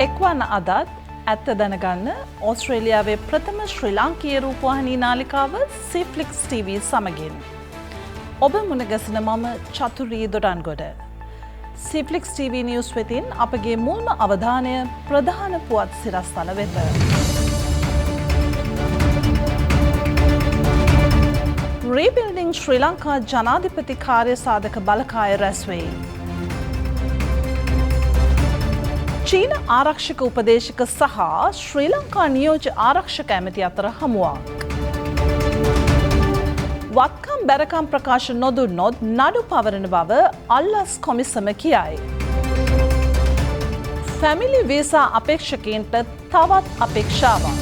එක්වන්න අදත් ඇත්ත දැනගන්න ඕස්ට්‍රේලියාවේ ප්‍රථම ශ්‍රී ලාංකීය රූපවාහිනී නාලිකාව සිෆ්ලික්ස් TV සමගින්. ඔබ මුණගැසෙන මම චතුරී දොඩන්ගොඩ. සිෆ්ලික්ස් TV නිවුස් වෙතින් අපගේ මුල්ම අවධානය ප්‍රධාන පුවත් සිරස්තල වෙත. රීබිල්ඩිං ශ්‍රී ලංකා ජනාධිපති කාර්ය සාධක බලකාය රැස්වෙයි. චීන ආරක්ෂක උපදේශක සහ ශ්‍රී ලංකා නියෝජ්‍ය ආරක්ෂක ඇමති අතර හමුවක්. වත්කම් බැරකම් ප්‍රකාශ නොදුන්නොත් නඩු පවරන බව අල්ලස් කොමිසම කියයි. ෆැමිලි වීසා අපේක්ෂකයින්ට තවත් අපේක්ෂාවක්.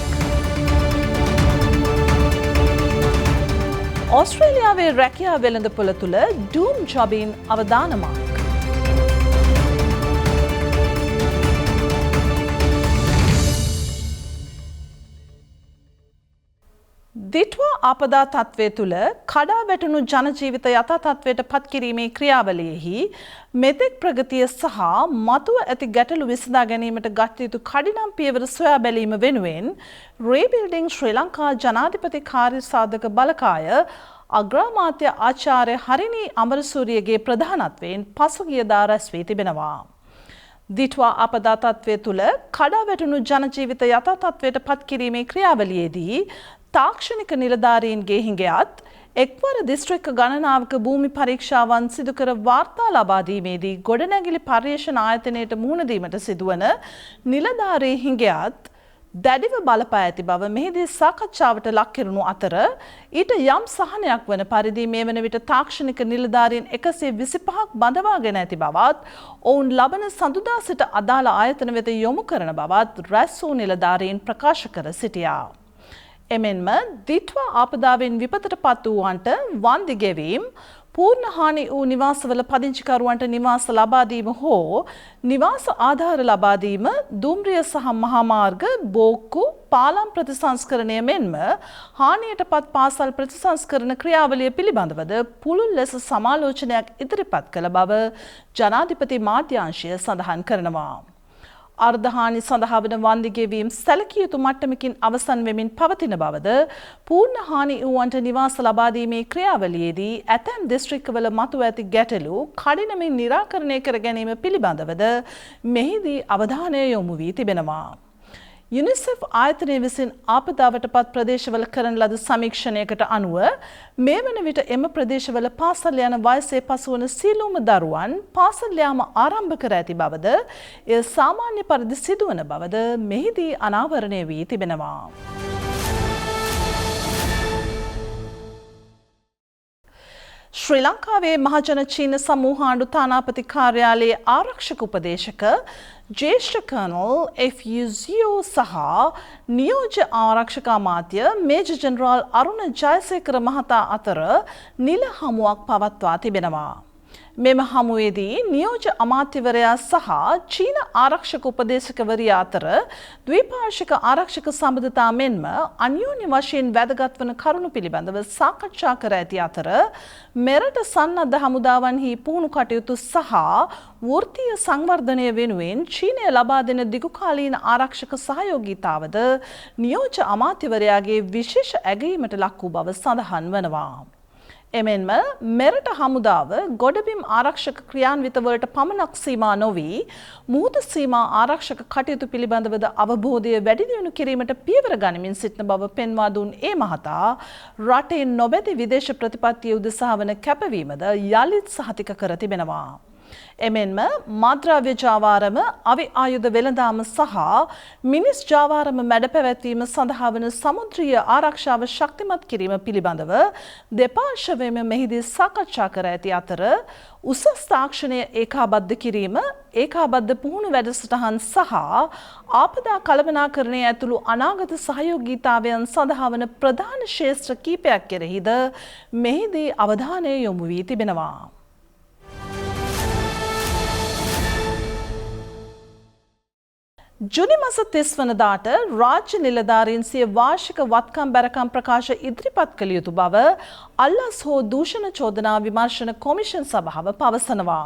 ඕස්ට්‍රේලියාවේ රැකියා වෙළඳපොළ තුළ ඩූම් ජොබින් අවදානමක්. දිට්වා ආපදා තත්ත්වය තුළ කඩා වැටුණු ජනජීවිත යථා තත්ත්වයට පත්කිරීමේ ක්‍රියාවලියෙහි මෙතෙක් ප්‍රගතිය සහ මතුව ඇති ගැටලු විසඳා ගැනීමට ගත යුතු කඩිනම් පියවර සොයා බැලීම වෙනුවෙන් රීබිල්ඩිං ශ්‍රී ලංකා ජනාධිපති කාර්ය සාධක බලකාය අග්‍රාමාත්‍ය ආචාර්ය හරිනී අමරසූරියගේ ප්‍රධානත්වයෙන් පසුගියදා රැස් වී තිබෙනවා. දිට්වා ආපදා තත්ත්වය තුළ කඩා වැටුණු ජනජීවිත යථා තත්ත්වයට පත්කිරීමේ ක්‍රියාවලියේදී තාක්ෂණික නිලධාරීන්ගේ හිඟයත් එක්වර දිස්ත්‍රික්ක ගණනාවක භූමි පරීක්ෂාවන් සිදුකර වාර්තා ලබා දීමේදී ගොඩනැගිලි පර්යේෂණ ආයතනයට මුහුණ දීමට සිදුවන නිලධාරී හිඟයත් දැඩිව බලපා ඇති බව මෙහිදී සාකච්ඡාවට ලක් කෙරුණු අතර ඊට යම් සහනයක් වන පරිදි මේ වන විට තාක්ෂණික නිලධාරීන් 125ක් බඳවාගෙන ඇති බවත් ඔවුන් ලබන සඳුදා සිට අදාළ ආයතන වෙත යොමු කරන බවත් රැස් වූ නිලධාරීන් ප්‍රකාශ කර සිටියා. එමෙන්ම දිට්වා ආපදාවෙන් විපතට පත් වූවන්ට වන්දි ගෙවීම්, පූර්ණ හානි වූ නිවාසවල පදිංචිකරුවන්ට නිවාස ලබා දීම හෝ නිවාස ආධාර ලබා දීම, දුම්රිය සහ මහා මාර්ග, බෝක්කු, පාලම් ප්‍රතිසංස්කරණය මෙන්ම හානියට පත් පාසල් ප්‍රතිසංස්කරණ ක්‍රියාවලිය පිළිබඳවද පුළුල් ලෙස සමාලෝචනයක් ඉදිරිපත් කළ බව ජනාධිපති මාධ්‍යාංශය සඳහන් කරනවා. අර්ධහානි සඳහා වන වන්දි ගෙවීම් සැලකිය යුතු මට්ටමකින් අවසන් වෙමින් පවතින බවද පූර්ණ හානි වූවන්ට නිවාස ලබා දීමේ ක්‍රියාවලියේදී ඇතැම් දිස්ත්‍රික්කවල මතුව ඇති ගැටලු කඩිනමින් නිරාකරණය කර ගැනීම පිළිබඳවද මෙහිදී අවධානය යොමු වී තිබෙනවා. UNICEF ආයතනය විසින් ආපදාවට පත් ප්‍රදේශවල කරන ලද සමීක්ෂණයකට අනුව මේ වන විට එම ප්‍රදේශවල පාසල් යන වයසේ පසුවන සියලුම දරුවන් පාසල් යාම ආරම්භ කර ඇති බවද එය සාමාන්‍ය පරිදි සිදුවන බවද මෙහිදී අනාවරණය වී තිබෙනවා. ශ්‍රී ලංකාවේ මහජන චීන සමූහාණ්ඩු තානාපති කාර්යාලයේ ආරක්ෂක උපදේශක ජ්‍යෙෂ්ඨ කර්නල් F.U. සහ නියෝජ්‍ය ආරක්ෂක අමාත්‍ය මේජර් ජෙනරාල් අරුණ ජයසේකර මහතා අතර නිල හමුවක් පවත්වා තිබෙනවා. මෙම හමුවේදී නියෝජ්‍ය අමාත්‍යවරයා සහ චීන ආරක්ෂක උපදේශකවරිය අතර ද්විපාර්ශ්වික ආරක්ෂක සම්බන්ධතා මෙන්ම අන්‍යෝන්‍ය වශයෙන් වැදගත් වන කරුණු පිළිබඳව සාකච්ඡා කර ඇති අතර මෙරට සන්නද්ධ හමුදාවන්හි පුහුණු කටයුතු සහ වෘත්තීය සංවර්ධනය වෙනුවෙන් චීනය ලබා දෙන දිගුකාලීන ආරක්ෂක සහයෝගීතාවද නියෝජ්‍ය අමාත්‍යවරයාගේ විශේෂ ඇගයීමට ලක් වූ බව සඳහන් වනවා. එමෙන්ම මෙරට හමුදාව ගොඩබිම් ආරක්ෂක ක්‍රියාන්විතවලට පමණක් සීමා නොවී මුහුද සීමා ආරක්ෂක කටයුතු පිළිබඳවද අවබෝධය වැඩි දියුණු කිරීමට පියවර ගනිමින් සිටින බව පෙන්වා දුන් ඒ මහතා රටේ නොබැදි විදේශ ප්‍රතිපත්තිය උදෙසා වන කැපවීමද යළිත් සහතික කර තිබෙනවා. එමෙන්ම මද්‍රව්‍ය ජාවාරම, අවි ආයුධ වෙළඳාම සහ මිනිස් ජාවාරම මැඩ පැවැත්වීම සඳහා වන සමුද්‍රීය ආරක්ෂාව ශක්තිමත් කිරීම පිළිබඳව දෙපාර්ශ්වයම මෙහිදී සාකච්ඡා කර ඇති අතර උසස් තාක්ෂණය ඒකාබද්ධ කිරීම, ඒකාබද්ධ පුහුණු වැඩසටහන් සහ ආපදා කළමනාකරණය ඇතුළු අනාගත සහයෝගීතාවයන් සඳහා වන ප්‍රධාන ක්ෂේත්‍ර කීපයක් කෙරෙහිද මෙහිදී අවධානය යොමු වී තිබෙනවා. ජුනි මාස 30 වනදාට රාජ්‍ය නිලධාරීන් සිය වාර්ෂික වත්කම් බැරකම් ප්‍රකාශ ඉදිරිපත් කළ යුතු බව අල්ලස් හෝ දූෂණ චෝදනා විමර්ශන කොමිෂන් සභාව පවසනවා.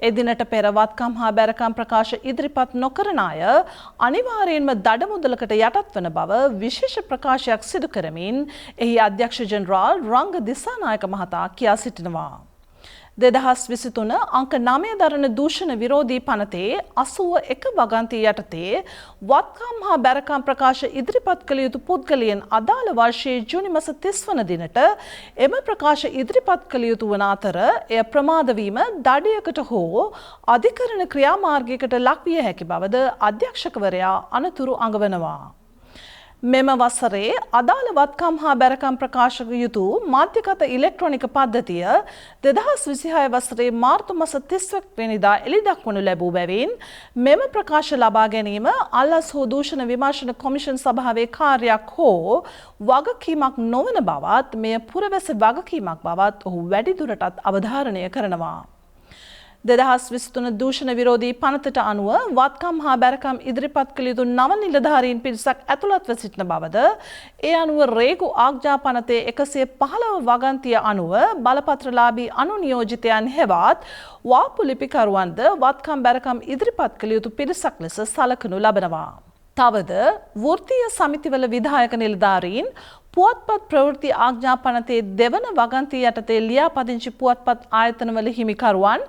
එදිනට පෙර වත්කම් හා බැරකම් ප්‍රකාශ ඉදිරිපත් නොකරන අය අනිවාර්යයෙන්ම දඩ මුදලකට යටත් වන බව විශේෂ ප්‍රකාශයක් සිදු කරමින් එහි අධ්‍යක්ෂ ජෙනරාල් රංග දිසානායක මහතා කියා සිටිනවා. 2023 අංක 9 දරන දූෂණ විරෝධී පනතේ 81 වගන්තිය යටතේ වත්කම් හා බැරකම් ප්‍රකාශ ඉදිරිපත් කළ යුතු පුද්ගලයන් අදාළ වර්ෂයේ ජූනි මාස 30 වන දිනට එම ප්‍රකාශ ඉදිරිපත් කළ යුතු වන අතර එය ප්‍රමාද වීම දඩයකට හෝ අධිකරණ ක්‍රියාමාර්ගයකට ලක්විය හැකි බවද අධ්‍යක්ෂකවරයා අනතුරු අඟවනවා. මෙම වසරේ අදාළ වත්කම් හා බැරකම් ප්‍රකාශ යුතු මාධ්‍යගත ඉලෙක්ට්‍රොනික පද්ධතිය 2026 වසරේ මාර්තු මාස 30 වෙනිදා එළිදක්වනු ලැබූ බැවින් මෙම ප්‍රකාශ ලබා ගැනීම අල්ලස් හෝ දූෂණ විමර්ශන කොමිෂන් සභාවේ කාර්යයක් හෝ වගකීමක් නොවන බවත් මෙය පුරවැස වගකීමක් බවත් ඔහු වැඩිදුරටත් අවධාරණය කරනවා. 2023 දූෂණ විරෝධී පනතට අනුව වත්කම් හා බැරකම් ඉදිරිපත් කළ යුතු නව නිලධාරීන් පිරිසක් ඇතුළත්ව සිටින බවද ඒ අනුව රේගු ආග්ජා පනතේ 115 වගන්තිය අනුව බලපත්‍රලාභී අනුනියෝජිතයන් හෙවත් වාපු ලිපිකරුවන්ද වත්කම් බැරකම් ඉදිරිපත් කළ යුතු පිරිසක් ලෙස සලකනු ලබනවා. තවද වෘත්තීය සමිතිවල විධායක නිලධාරීන් පුවත්පත් ප්‍රවෘත්ති ආග්ඥා පනතේ දෙවන වගන්තිය යටතේ ලියාපදිංචි පුවත්පත් ආයතනවල හිමිකරුවන්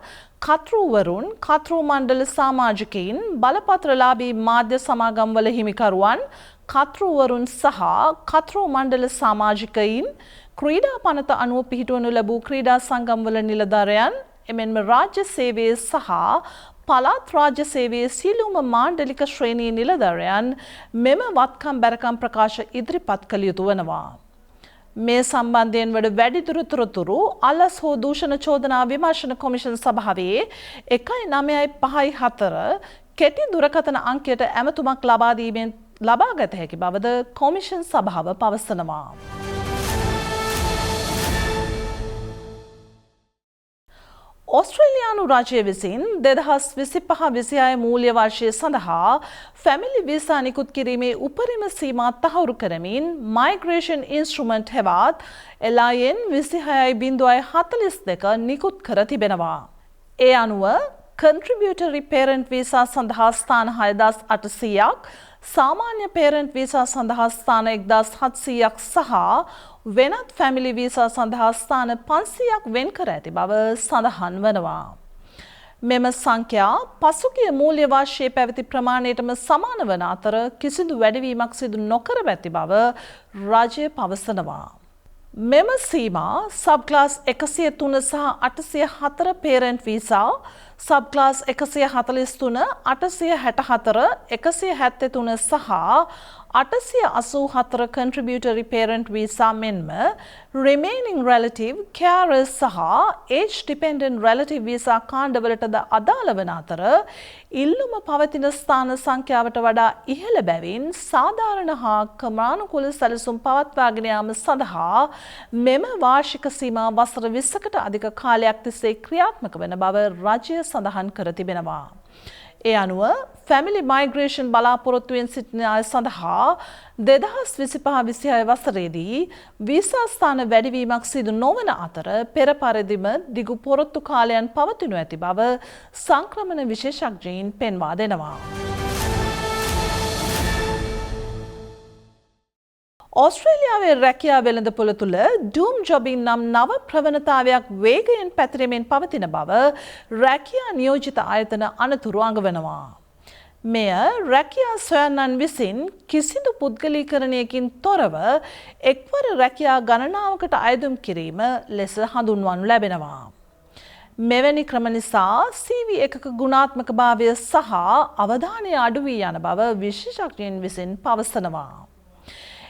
කතෘවරුන් කතෘ මණ්ඩල සමාජිකයින් බලපත්‍රලාභී මාධ්‍ය සමාගම්වල හිමිකරුවන් කතෘවරුන් සහ කතෘ මණ්ඩල සමාජිකයින් ක්‍රීඩා පනත අනුව පිහිටවනු ලැබූ ක්‍රීඩා සංගම්වල නිලධාරයන් එමෙන්ම රාජ්‍ය සේවයේ සහ පළාත් රාජ්‍ය සේවයේ සියලුම මාණ්ඩලික ශ්‍රේණී නිලධාරයන් මෙම වත්කම් බැරකම් ප්‍රකාශ ඉදිරිපත් කළ යුතු වනවා. මේ සම්බන්ධයෙන් වඩ වැඩිදුර තොරතුරු අල්ලස් හෝ දූෂණ චෝදනා විමර්ශන කොමිෂන් සභාවේ 1954 කෙටි දුරකථන අංකයට ඇමතුමක් ලබා දීමෙන් ලබාගත හැකි බවද කොමිෂන් සභාව පවසනවා. ඔස්ට්‍රේලියානු රජය විසින් 2025-26 මූල්‍ය වර්ෂය සඳහා ෆැමිලි වීසා නිකුත් කිරීමේ උපරිම සීමා තහවුරු කරමින් මයිග්‍රේෂන් ඉන්ස්ට්‍රුමන්ට් හෙවත් LIN 26.42 නිකුත් කර තිබෙනවා. ඒ අනුව කන්ට්‍රිබියුටරි පේරන්ට් වීසා සඳහා ස්ථාන 6,800ක්, සාමාන්‍ය පේරන්ට් වීසා සඳහා ස්ථාන 1,700ක් සහ වෙනත් ෆැමිලි වීසා සඳහා ස්ථාන 500ක් වෙන් කර ඇති බව සඳහන් වනවා. මෙම සංඛ්‍යා පසුගිය මූල්‍ය වර්ෂයේ පැවති ප්‍රමාණයටම සමාන වන අතර කිසිදු වැඩිවීමක් සිදු නොකර ඇති බව රජය පවසනවා. මෙම සීමා සබ් ක්ලාස් 103 සහ 804 පේරන්ට් වීසා, සබ් ක්ලාස් 143, 864, 173 සහ 884 contributory parent visa මෙන්ම remaining relative, carers සහ age dependent relative visa කාණ්ඩවලටද අදාළ වන අතර ඉල්ලුම පවතින ස්ථාන සංඛ්‍යාවට වඩා ඉහළ බැවින් සාධාරණ හා ක්‍රමානුකූල සැලසුම් පවත්වාගෙන යාම සඳහා මෙම වාර්ෂික සීමා වසර 20කට අධික කාලයක් තිස්සේ ක්‍රියාත්මක වන බව රජය සඳහන් කර තිබෙනවා. ඒ අනුව ෆැමිලි මයිග්‍රේෂන් බලාපොරොත්තුවෙන් සිටින අය සඳහා 2025-26 වසරේදී වීසා ස්ථාන වැඩිවීමක් සිදු නොවන අතර පෙර පරිදිම දිගු පොරොත්තු කාලයන් පවතිනු ඇති බව සංක්‍රමණ විශේෂඥයින් පෙන්වා දෙනවා. ඔස්ට්‍රේලියාවේ රැකියා වෙළඳපොළ තුළ ඩූම් ජොබින් නම් නව ප්‍රවණතාවයක් වේගයෙන් පැතිරෙමින් පවතින බව රැකියා නියෝජිත ආයතන අනතුරු අඟවනවා. මෙය රැකියා සොයන්නන් විසින් කිසිදු පුද්ගලීකරණයකින් තොරව එක්වර රැකියා ගණනාවකට අයදුම් කිරීම ලෙස හඳුන්වනු ලැබෙනවා. මෙවැනි ක්‍රම නිසා CV එකක ගුණාත්මක භාවය සහ අවධානය අඩු වී යන බව විශේෂඥයින් විසින් පවසනවා.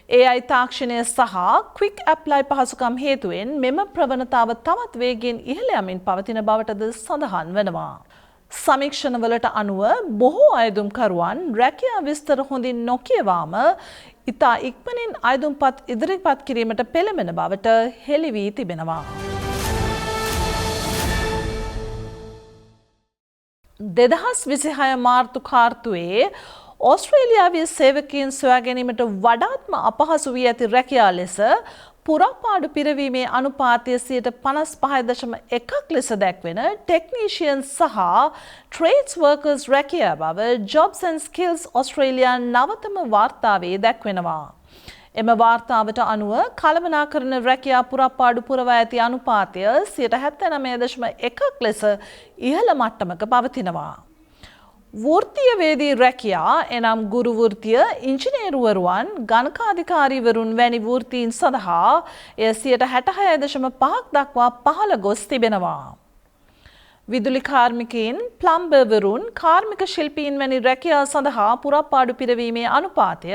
AI තාක්ෂණය සහ ක්වික් ඇප්ලයි පහසුකම් හේතුවෙන් මෙම ප්‍රවණතාව තවත් වේගයෙන් ඉහළ යමින් පවතින බවටද සඳහන් වෙනවා. සමීක්ෂණවලට අනුව බොහෝ අයදුම්කරුවන් රැකියා විස්තර හොඳින් නොකියවාම ඉතා ඉක්මනින් අයදුම්පත් ඉදිරිපත් කිරීමට පෙළඹෙන බවට හෙළි වී තිබෙනවා. 2026 මාර්තු කාර්තුවේ ඕස්ට්‍රේලියාවේ සේවකයන් සොයා ගැනීමට වඩාත්ම අපහසු වී ඇති රැකියා ලෙස පුරාපාඩු පිරවීමේ අනුපාතය 55.1ක් ලෙස දැක්වෙන ටෙක්නීෂියන්ස් සහ ට්‍රේඩ්ස් වර්කර්ස් රැකියා බව Jobs and Skills Australia නවතම වාර්තාවේ දැක්වෙනවා. එම වාර්තාවට අනුව කළමනාකරන රැකියා පුරාපාඩු පුරවා ඇති අනුපාතය 79.1ක් ලෙස ඉහළ මට්ටමක පවතිනවා. වෘත්තීයවේදී රැකියා එනම් ගුරු වෘත්තිය, ඉංජිනේරුවරුවන්, ගණකාධිකාරීවරුන් වැනි වෘත්තීන් සඳහා එය 66.5ක් දක්වා පහළ ගොස් තිබෙනවා. විදුලි කාර්මිකයින්, ප්ලම්බර්වරුන්, කාර්මික ශිල්පීන් වැනි රැකියා සඳහා පුරාපාඩු පිරවීමේ අනුපාතය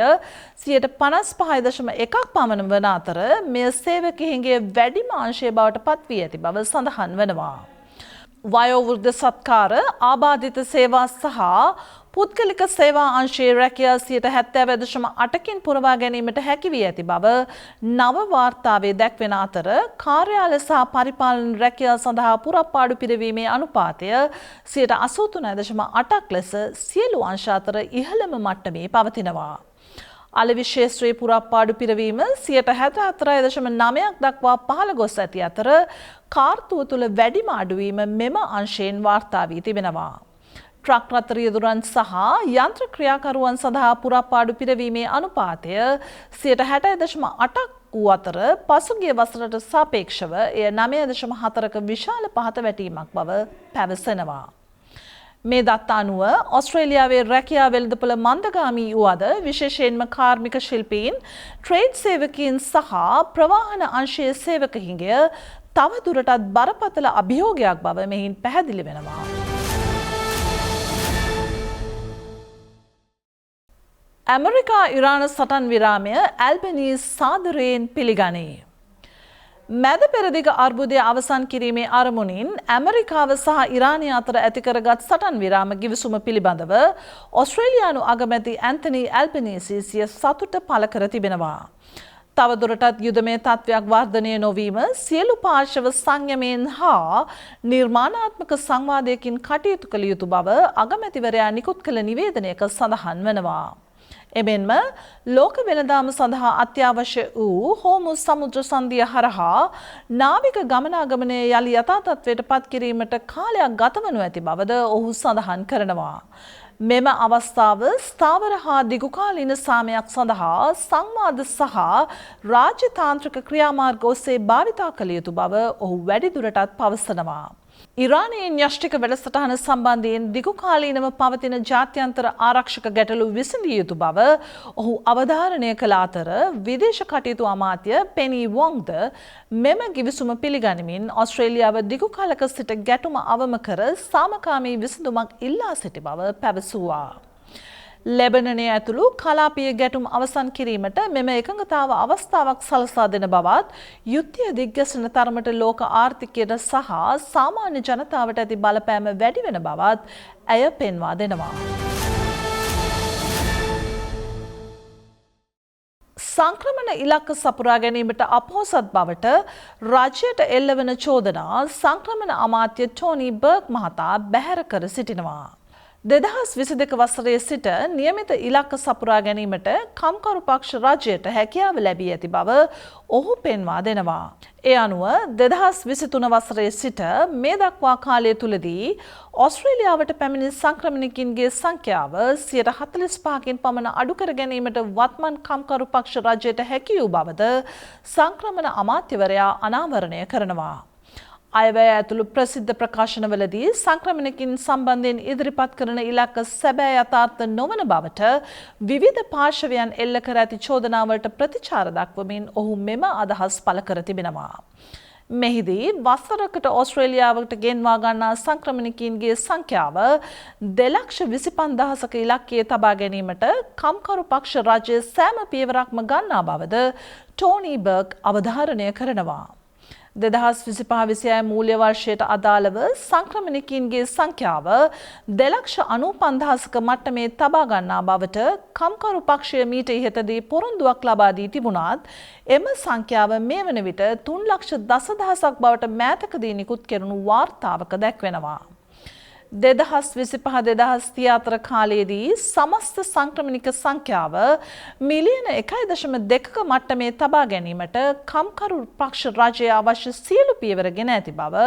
55.1ක් පමණ වන අතර මෙය සේවකයින්ගේ වැඩිම අංශය බවට පත්වී ඇති බව සඳහන් වනවා. වයෝවෘද්ධ සත්කාර, ආබාධිත සේවා සහ පුද්ගලික සේවා අංශයේ රැකියා 70.8කින් පුරවා ගැනීමට හැකි වී ඇති බව නව වාර්තාවේ දැක්වෙන අතර කාර්යාල සහ පරිපාලන රැකියා සඳහා පුරාපාඩු පිරවීමේ අනුපාතය 83.8ක් ලෙස සියලු අංශ අතර ඉහළම මට්ටමේ පවතිනවා. අලෙවි ක්ෂේත්‍රයේ පුරාපාඩු පිරවීම 74.9ක් දක්වා පහළ ගොස් ඇති අතර කාර්තුව තුළ වැඩිම අඩුවීම මෙම අංශයෙන් වාර්තා වී තිබෙනවා. ට්‍රක් රථ රියදුරන් සහ යන්ත්‍ර ක්‍රියාකරුවන් සඳහා පුරාපාඩු පිරවීමේ අනුපාතය 60.8ක් වූ අතර පසුගිය වසරට සාපේක්ෂව එය 9.4ක විශාල පහත වැටීමක් බව පැවසෙනවා. මේ දත්ත අනුව ඔස්ට්‍රේලියාවේ රැකියා වෙළඳපොළ මන්දගාමී වූ අද විශේෂයෙන්ම කාර්මික ශිල්පීන්, ට්‍රේඩ් සේවකීන් සහ ප්‍රවාහන අංශයේ සේවකහින්ගේ තව දුරටත් බරපතල අභියෝගයක් බව මෙහින් පැහැදිලි වෙනවා. ඇමරිකා ඉරාන සටන් විරාමය ඇල්බනීස් සාදරයෙන් පිළිගනී. මැද පෙරදිග අර්බුදය අවසන් කිරීමේ අරමුණින් ඇමරිකාව සහ ඉරානය අතර ඇතිකරගත් සටන් විරාම ගිවිසුම පිළිබඳව ඔස්ට්‍රේලියානු අගමැති ඇන්තනි ඇල්බනීසි සිය සතුට පළ කර තිබෙනවා. තවදුරටත් යුදමය තත්ත්වයක් වර්ධනය නොවීම සියලු පාර්ශව සංයමයෙන් හා නිර්මාණාත්මක සංවාදයකින් කටයුතු කළ යුතු බව අගමැතිවරයා නිකුත් කළ නිවේදනයක සඳහන් වනවා. එමෙන්ම ලෝක වෙළඳාම සඳහා අත්‍යවශ්‍ය වූ හෝමුස් සමුද්‍ර සන්ධිය හරහා නාවික ගමනාගමනය යළි යථා තත්ත්වයට පත් කිරීමට කාලයක් ගතවනු ඇති බවද ඔහු සඳහන් කරනවා. මෙම අවස්ථාව ස්ථාවර හා දිගුකාලීන සාමයක් සඳහා සංවාද සහ රාජ්‍යතාන්ත්‍රික ක්‍රියාමාර්ග ඔස්සේ භාවිතා කළ යුතු බව ඔහු වැඩිදුරටත් පවසනවා. ඉරානයේ න්‍යෂ්ටික වැඩසටහන සම්බන්ධයෙන් දිගුකාලීනව පවතින ජාත්‍යන්තර ආරක්ෂක ගැටලු විසඳිය යුතු බව ඔහු අවධාරණය කළ අතර විදේශ කටයුතු අමාත්‍ය පෙනී වොන්ග්ද මෙම ගිවිසුම පිළිගනිමින් ඔස්ට්‍රේලියාව දිගුකාලක සිට ගැටුම අවම කර සාමකාමී විසඳුමක් ඉල්ලා සිටි බව පැවසුවා. ලෙබනනය ඇතුළු කලාපීය ගැටුම් අවසන් කිරීමට මෙම එකඟතාව අවස්ථාවක් සලසා දෙන බවත් යුද්ධය දිග්ගැසෙන තරමට ලෝක ආර්ථිකයට සහ සාමාන්‍ය ජනතාවට ඇති බලපෑම වැඩි වෙන බවත් ඇය පෙන්වා දෙනවා. සංක්‍රමණ ඉලක්ක සපුරා ගැනීමට අපොහොසත් බවට රජයට එල්ලවන චෝදනා සංක්‍රමණ අමාත්‍ය ටෝනි බර්ග් මහතා බැහැර කර සිටිනවා. 2022 වසරේ සිට නියමිත ඉලක්ක සපුරා ගැනීමට කම්කරු පක්ෂ රජයට හැකියාව ලැබී ඇති බව ඔහු පෙන්වා දෙනවා. ඒ අනුව 2023 වසරේ සිට මේ දක්වා කාලය තුලදී ඔස්ට්‍රේලියාවට පැමිණි සංක්‍රමණිකින්ගේ සංඛ්‍යාව 45%කින් පමණ අඩු කර ගැනීමට වත්මන් කම්කරු පක්ෂ රජයට හැකි වූ බවද සංක්‍රමණ අමාත්‍යවරයා අනාවරණය කරනවා. අයවැය ඇතුළු ප්‍රසිද්ධ ප්‍රකාශනවලදී සංක්‍රමණකින් සම්බන්ධයෙන් ඉදිරිපත් කරන ඉලක්ක සැබෑ යථාර්ථ නොවන බවට විවිධ පාර්ශවයන් එල්ල කර ඇති චෝදනාවලට ප්‍රතිචාර දක්වමින් ඔහු මෙම අදහස් පළ කර තිබෙනවා. මෙහිදී වසරකට ඔස්ට්‍රේලියාවට ගෙන්වා ගන්නා සංක්‍රමණිකීන්ගේ සංඛ්‍යාව 2,25,000ක ඉලක්කයේ තබා ගැනීමට කම්කරු පක්ෂ රජය සෑම පියවරක්ම ගන්නා බවද ටෝනි බර්ග් අවධාරණය කරනවා. 2025-26 මූල්‍ය වර්ෂයට අදාළව සංක්‍රමණිකීන්ගේ සංඛ්‍යාව 2,95,000ක මට්ටමේ තබා ගන්නා බවට කම්කරු පක්ෂය මීට ඉහතදී පොරොන්දුවක් ලබා දී තිබුණත් එම සංඛ්‍යාව මේ වන විට 3,10,000ක් බවට මෑතකදී නිකුත් කෙරුණු වාර්තාවක දැක්වෙනවා. 2025-2030 අතර කාලයේදී සමස්ත සංක්‍රමණික සංඛ්‍යාව මිලියන 1.2ක මට්ටමේ තබා ගැනීමට කම්කරු පක්ෂ රජය අවශ්‍ය සියලු පියවර ගෙන ඇති බව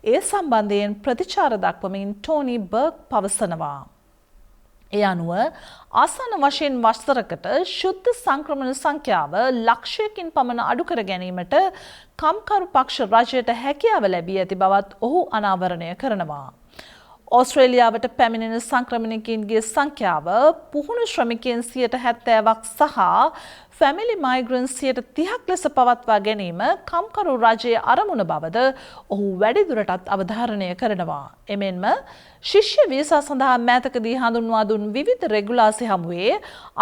ඒ සම්බන්ධයෙන් ප්‍රතිචාර දක්වමින් ටෝනි බර්ග් පවසනවා. ඒ අනුව ආසන්න වශයෙන් වසරකට ශුද්ධ සංක්‍රමණ සංඛ්‍යාව ලක්ෂයකින් පමණ අඩු කර ගැනීමට කම්කරු පක්ෂ රජයට හැකියාව ලැබී ඇති බවත් ඔහු අනාවරණය කරනවා. ඕස්ට්‍රේලියාවට පැමිණෙන සංක්‍රමණිකයින්ගේ සංඛ්‍යාව පුහුණු ශ්‍රමිකයන් 70%ක් සහ ෆැමිලි මයිග්‍රන්ට්ස් 30%ක් ලෙස පවත්වා ගැනීම කම්කරු රජයේ අරමුණ බවද ඔහු වැඩිදුරටත් අවධාරණය කරනවා. එමෙන්ම ශිෂ්‍ය වීසා සඳහා මෑතකදී හඳුන්වා දුන් විවිධ රෙගුලාසි හමුවේ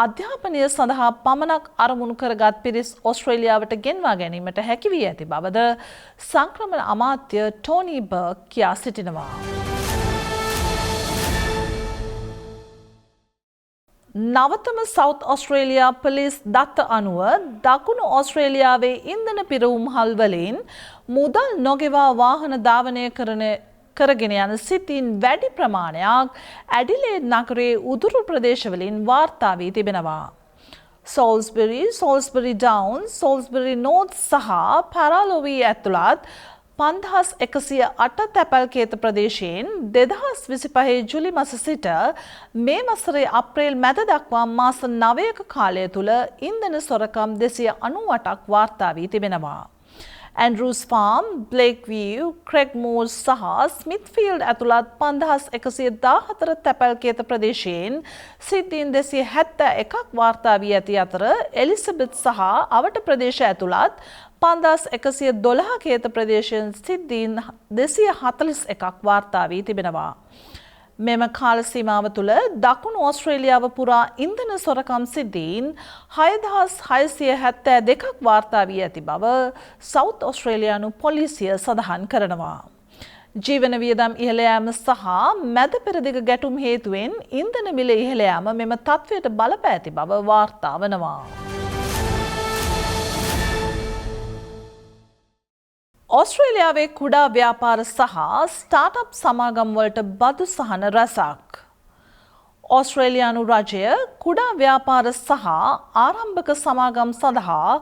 අධ්‍යාපනය සඳහා පමණක් අරමුණු කරගත් පිරිස් ඕස්ට්‍රේලියාවට ගෙන්වා ගැනීමට හැකි වී ඇති බවද සංක්‍රමණ අමාත්‍ය ටෝනි බර්ග් කියා සිටිනවා. නවතම සවුත් ඔස්ට්‍රේලියා පොලිස් දත්ත අනුව දකුණු ඔස්ට්‍රේලියාවේ ඉන්ධන පිරවුම්හල් වලින් මුදල් නොගෙවා වාහන ධාවනය කරගෙන යන සිතින් වැඩි ප්‍රමාණයක් ඇඩිලේඩ් නගරයේ උදුරු ප්‍රදේශවලින් වාර්තා වී තිබෙනවා. සෝල්ස්බරි ඩවුන්, සෝල්ස්බරි නෝර්ත් සහ පැරාලොවී ඇතුළත් 5108 තැපැල්කේත ප්‍රදේශයෙන් 2025 ජුලි මස සිට මේ වසරේ අප්‍රේල් මැද දක්වා මාස 9ක කාලය තුල ඉන්ධන සොරකම් 298ක් වාර්තා වී තිබෙනවා. ඇන්ඩ්‍රූස් ෆාම්, බ්ලේක්විව්, ක්‍රෙග්මෝර් සහ ස්මිත්ෆීල්ඩ් ඇතුළත් 5114 තැපැල්කේත ප්‍රදේශයෙන් සිද්ධීන් 271ක් වාර්තා වී ඇති අතර එලිසබෙත් සහ අවට ප්‍රදේශ ඇතුළත් 5112 කේත ප්‍රදේශයෙන් සිද්ධීන් 241ක් වාර්තා වී තිබෙනවා. මෙම කාල සීමාව තුළ දකුණු ඕස්ට්‍රේලියාව පුරා ඉන්ධන සොරකම් සිද්ධීන් 6672ක් වාර්තා වී ඇති බව සවුත් ඕස්ට්‍රේලියානු පොලිසිය සඳහන් කරනවා. ජීවන වියදම් ඉහළ යාම සහ මැද පෙරදිග ගැටුම් හේතුවෙන් ඉන්ධන මිල ඉහළ යාම මෙම තත්ත්වයට බලපෑ ඇති බව වාර්තා වනවා. ඕස්ට්‍රේලියාවේ කුඩා ව්‍යාපාර සහ ස්ටාර්ට්අප් සමාගම් වලට බදු සහන රැසක්. ඕස්ට්‍රේලියානු රජය කුඩා ව්‍යාපාර සහ ආරම්භක සමාගම් සඳහා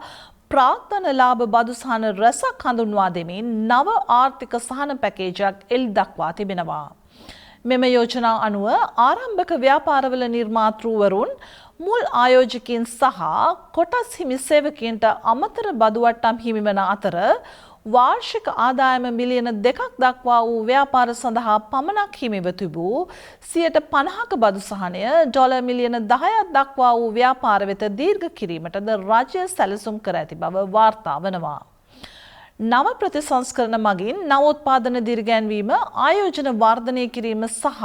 ප්‍රාග්ධන ලාභ බදු සහන රැසක් හඳුන්වා දෙමින් නව ආර්ථික සහන පැකේජයක් එළි දක්වා තිබෙනවා. මෙම යෝජනා අනුව ආරම්භක ව්‍යාපාරවල නිර්මාතෘවරුන් මුල් ආයෝජකින් සහ කොටස් හිමි සේවකයන්ට අමතර බදු වට්ටම් හිමිවන අතර වාර්ෂික ආදායම මිලියන 2ක් දක්වා වූ ව්‍යාපාර සඳහා පමණක් හිමිව තිබූ 50%ක බදු සහනය ඩොලර් මිලියන 10ක් දක්වා වූ ව්‍යාපාර වෙත දීර්ඝ කිරීමටද රජය සැලසුම් කර ඇති බව වාර්තා වනවා. නව ප්‍රතිසංස්කරණ මගින් නවෝත්පාදන දිරිගැන්වීම, ආයෝජන වර්ධනය කිරීම සහ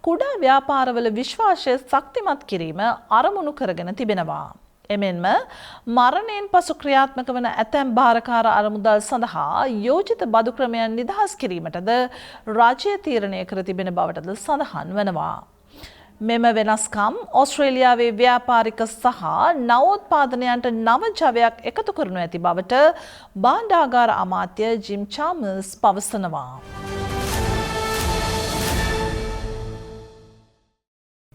කුඩා ව්‍යාපාරවල විශ්වාසය ශක්තිමත් කිරීම අරමුණු කරගෙන තිබෙනවා. එමෙන්ම මරණයෙන් පසු ක්‍රියාත්මක වන ඇතැම් භාරකාර අරමුදල් සඳහා යෝජිත බදු ක්‍රමයන් නිදහස් කිරීමටද රාජ්‍ය තීරණය කර තිබෙන බවටද සඳහන් වනවා. මෙම වෙනස්කම් ඕස්ට්‍රේලියාවේ ව්‍යාපාරික සහ නවෝත්පාදනයන්ට නව ජවයක් එකතු කරනු ඇති බවට භාණ්ඩාගාර අමාත්‍ය ජිම් චාමර්ස් පවසනවා.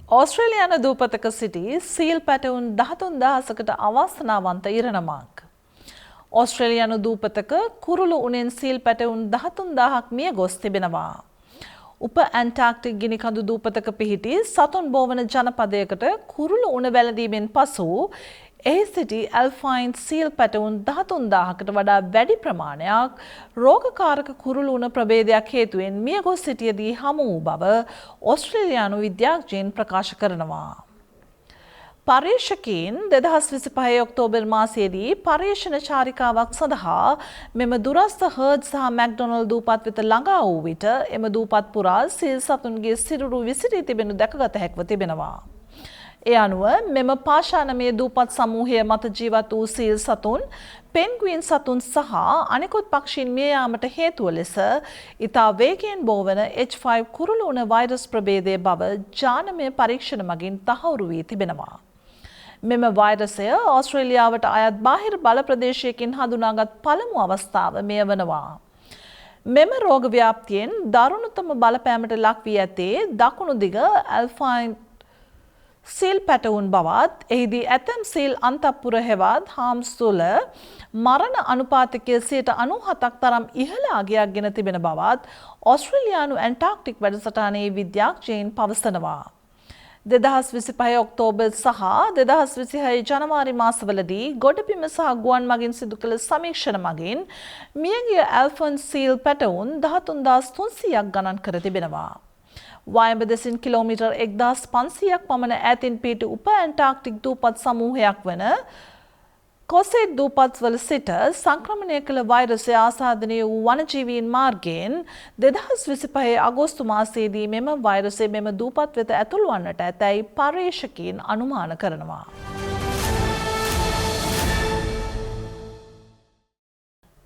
ඕස්ට්‍රේලියානු දූපතක සිටි සීල් පැටවුන් 13000කට අවාසනාවන්ත ඉරණමක්. ඕස්ට්‍රේලියානු දූපතක කුරුළු උණෙන් සීල් පැටවුන් 13000ක් මිය ගොස් තිබෙනවා. උප ඇන්ටාර්ක්ටික් ගිනිකඳු දූපතක පිහිටි සතුන් බෝවන ජනපදයකට කුරුළු උණ වැළඳීමෙන් පසු එහි සිටි ඇල්ෆයින් සීල් පැටවුන් 13000කට වඩා වැඩි ප්‍රමාණයක් රෝගකාරක කුරුළු උණ ප්‍රභේදයක් හේතුවෙන් මියගොස් සිටියදී හමු වූ බව ඕස්ට්‍රේලියානු විද්‍යාඥයින් ප්‍රකාශ කරනවා. පර්යේෂකයින් 2025 ඔක්තෝබර් මාසයේදී පර්යේෂණ චාරිකාවක් සඳහා මෙම දුරස්ථ හර්ඩ් සහ මැක්ඩොනල්ඩ් දූපත් වෙත ළඟා වූ විට එම දූපත් පුරා සීල් සතුන්ගේ සිරුරු විසිරී තිබෙනු දැකගත හැකිව තිබෙනවා. ඒ අනුව මෙම පාෂාණමය දූපත් සමූහය මත ජීවත් වූ සීල් සතුන්, පෙන්ගුයින් සතුන් සහ අනෙකුත් පක්ෂීන් මිය යාමට හේතුව ලෙස ඉතා වේගයෙන් බෝවන H5 කුරුළු උණ වෛරස් ප්‍රභේදය බව ජානමය පරීක්ෂණ මගින් තහවුරු වී තිබෙනවා. මෙම වෛරසය ඕස්ට්‍රේලියාවට අයත් බාහිර බල ප්‍රදේශයකින් හඳුනාගත් පළමු අවස්ථාව මෙය වනවා. මෙම රෝග ව්‍යාප්තියෙන් දරුණුතම බලපෑමට ලක් වී ඇත්තේ දකුණු දිග ඇල්ෆයින් සීල් පැටවුන් බවත් එහිදී ඇතැම් සීල් අන්තපුර හෙවත් හාම්ස් තුළ මරණ අනුපාතිකය 97ක් තරම් ඉහළ අගයක් ගෙන තිබෙන බවත් ඔස්ට්‍රේලියානු ඇන්ටාර්ක්ටික් වැඩසටහනේ විද්‍යාඥයින් පවසනවා. 2025 ඔක්තෝබර් සහ 2026 ජනවාරි මාසවලදී ගොඩබිම සහ ගුවන් මගින් සිදු කළ සමීක්ෂණ මගින් මියගිය ඇල්ෆන් සීල් පැටවුන් 13300ක් ගණන් කර තිබෙනවා. වයඹ දෙසින් කිලෝමීටර් 1500ක් පමණ ඈතින් පිහිටි උප ඇන්ටාර්ක්ටික් දූපත් සමූහයක් වන කොසෙට් දූපත්වල සිට සංක්‍රමණය කළ වෛරසය ආසාදනය වූ වනජීවීන් මාර්ගයෙන් 2025 අගෝස්තු මාසයේදී මෙම වෛරසය මෙම දූපත් වෙත ඇතුළු වන්නට ඇතැයි පර්යේෂකයින් අනුමාන කරනවා.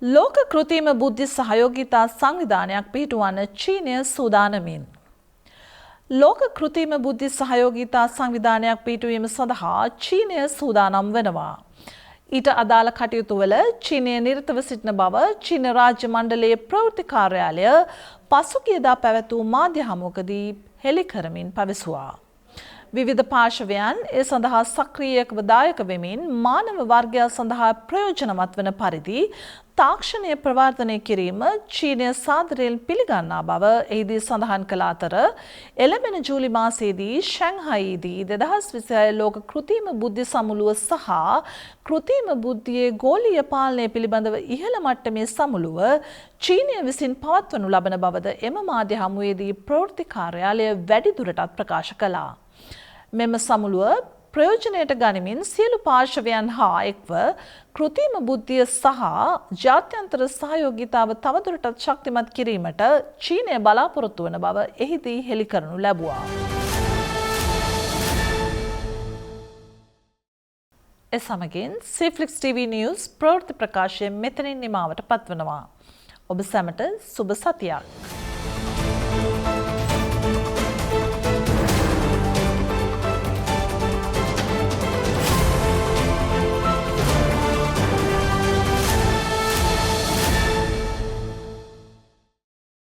ලෝක කෘත්‍රිම බුද්ධි සහයෝගිතා සංවිධානයක් පිහිටුවන්න චීනය සූදානමින්. ලෝක කෘත්‍රිම බුද්ධි සහයෝගිතා සංවිධානයක් පිහිටුවීම සඳහා චීනය සූදානම් වෙනවා. ඊට අදාළ කටයුතු වල චීනය නිරතව සිටින බව චීන රාජ්‍ය මණ්ඩලයේ ප්‍රවෘත්ති කාර්යාලය පසුගියදා පැවැත් වූ මාධ්‍ය හමුවකදී හෙළි කරමින් පැවසුවා. විවිධ පාර්ශවයන් ඒ සඳහා සක්‍රියව දායක වෙමින් මානව වර්ගය සඳහා ප්‍රයෝජනවත් වන පරිදි තාක්ෂණය ප්‍රවර්ධනය කිරීම චීනය සාදරයෙන් පිළිගන්නා බව එහිදී සඳහන් කළ අතර එළඹෙන ජූලි මාසයේදී ෂැන්හයිදී 2026 ලෝක කෘත්‍රිම බුද්ධි සමුළුව සහ කෘත්‍රිම බුද්ධියේ ගෝලීය පාලනය පිළිබඳව ඉහළ මට්ටමේ සමුළුව චීනය විසින් පවත්වනු ලබන බවද එම මාධ්‍ය හමුවේදී ප්‍රවෘත්ති කාර්යාලය වැඩිදුරටත් ප්‍රකාශ කළා. මෙම සමුළුව ප්‍රයෝජනයට ගනිමින් සියලු පාර්ශවයන් හා එක්ව කෘත්‍රිම බුද්ධිය සහ ජාත්‍යන්තර සහයෝගිතාව තවදුරටත් ශක්තිමත් කිරීමට චීනය බලාපොරොත්තු වන බව එහිදී හෙළි කරනු ලැබුවා. ඒ සමගින් Cflix TV News ප්‍රවෘත්ති ප්‍රකාශය මෙතනින් නිමාවට පත්වනවා. ඔබ සැමට සුබ සතියක්.